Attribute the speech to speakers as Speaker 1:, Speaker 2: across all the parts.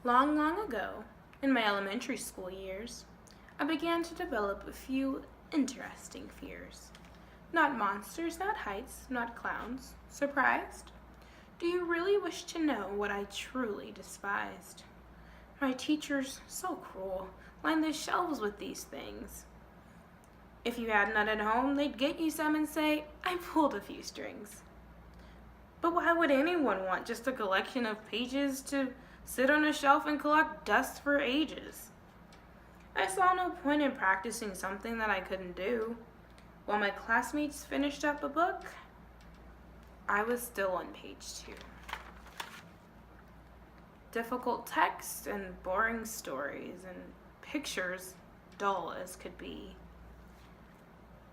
Speaker 1: Long, long ago, in my elementary school years, I began to develop a few interesting fears. Not monsters, not heights, not clowns. Surprised? Do you really wish to know what I truly despised? My teachers, so cruel, lined the shelves with these things. If you had none at home, they'd get you some and say, I pulled a few strings. But why would anyone want just a collection of pages to sit on a shelf and collect dust for ages? I saw no point in practicing something that I couldn't do. While my classmates finished up a book, I was still on page 2. Difficult text and boring stories and pictures dull as could be.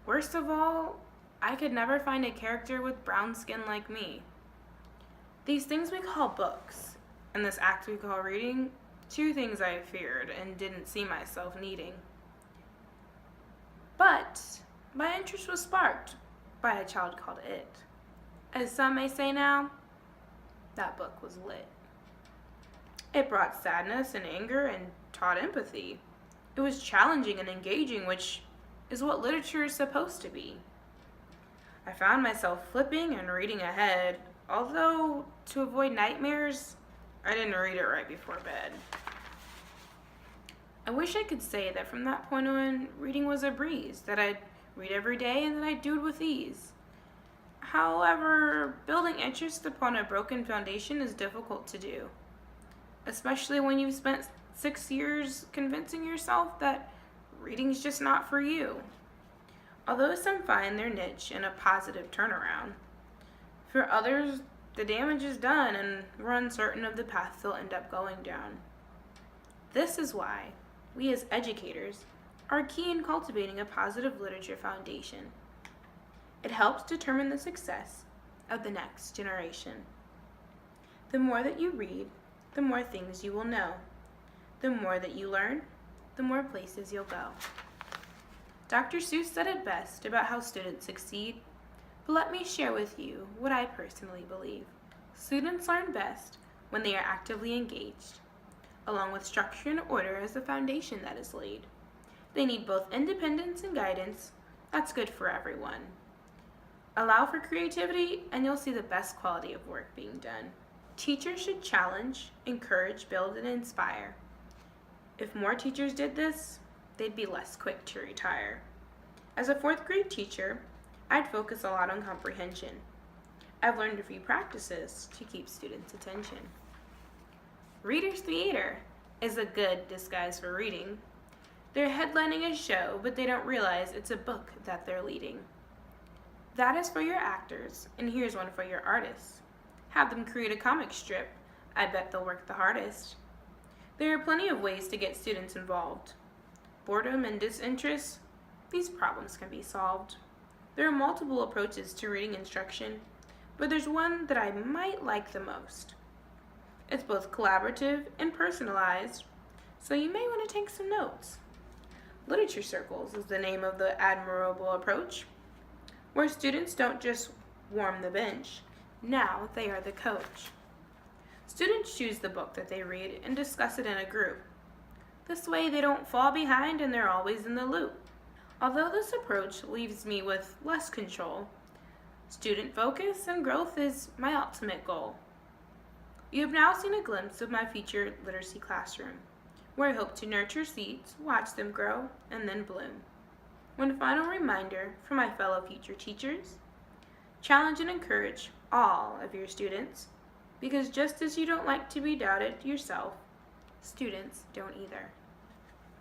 Speaker 1: Worst of all, I could never find a character with brown skin like me. These things we call books, and this act we call reading, two things I feared and didn't see myself needing. But my interest was sparked by a child called It. As some may say now, that book was lit. It brought sadness and anger and taught empathy. It was challenging and engaging, which is what literature is supposed to be. I found myself flipping and reading ahead, although to avoid nightmares, I didn't read it right before bed. I wish I could say that from that point on, reading was a breeze, that I'd read every day and that I'd do it with ease. However, building interest upon a broken foundation is difficult to do, especially when you've spent 6 years convincing yourself that reading's just not for you. Although some find their niche in a positive turnaround, for others, the damage is done and we're uncertain of the path they'll end up going down. This is why we as educators are key in cultivating a positive literature foundation. It helps determine the success of the next generation. The more that you read, the more things you will know. The more that you learn, the more places you'll go. Dr. Seuss said it best about how students succeed, but let me share with you what I personally believe. Students learn best when they are actively engaged, along with structure and order as the foundation that is laid. They need both independence and guidance. That's good for everyone. Allow for creativity and you'll see the best quality of work being done. Teachers should challenge, encourage, build, and inspire. If more teachers did this, they'd be less quick to retire. As a 4th grade teacher, I'd focus a lot on comprehension. I've learned a few practices to keep students' attention. Reader's theater is a good disguise for reading. They're headlining a show, but they don't realize it's a book that they're leading. That is for your actors, and here's one for your artists. Have them create a comic strip. I bet they'll work the hardest. There are plenty of ways to get students involved. Boredom and disinterest, these problems can be solved. There are multiple approaches to reading instruction, but there's one that I might like the most. It's both collaborative and personalized, so you may want to take some notes. Literature circles is the name of the admirable approach, where students don't just warm the bench, now they are the coach. Students choose the book that they read and discuss it in a group. This way they don't fall behind and they're always in the loop. Although this approach leaves me with less control, student focus and growth is my ultimate goal. You have now seen a glimpse of my future literacy classroom, where I hope to nurture seeds, watch them grow, and then bloom. One final reminder for my fellow future teachers: challenge and encourage all of your students, because just as you don't like to be doubted yourself, students don't either.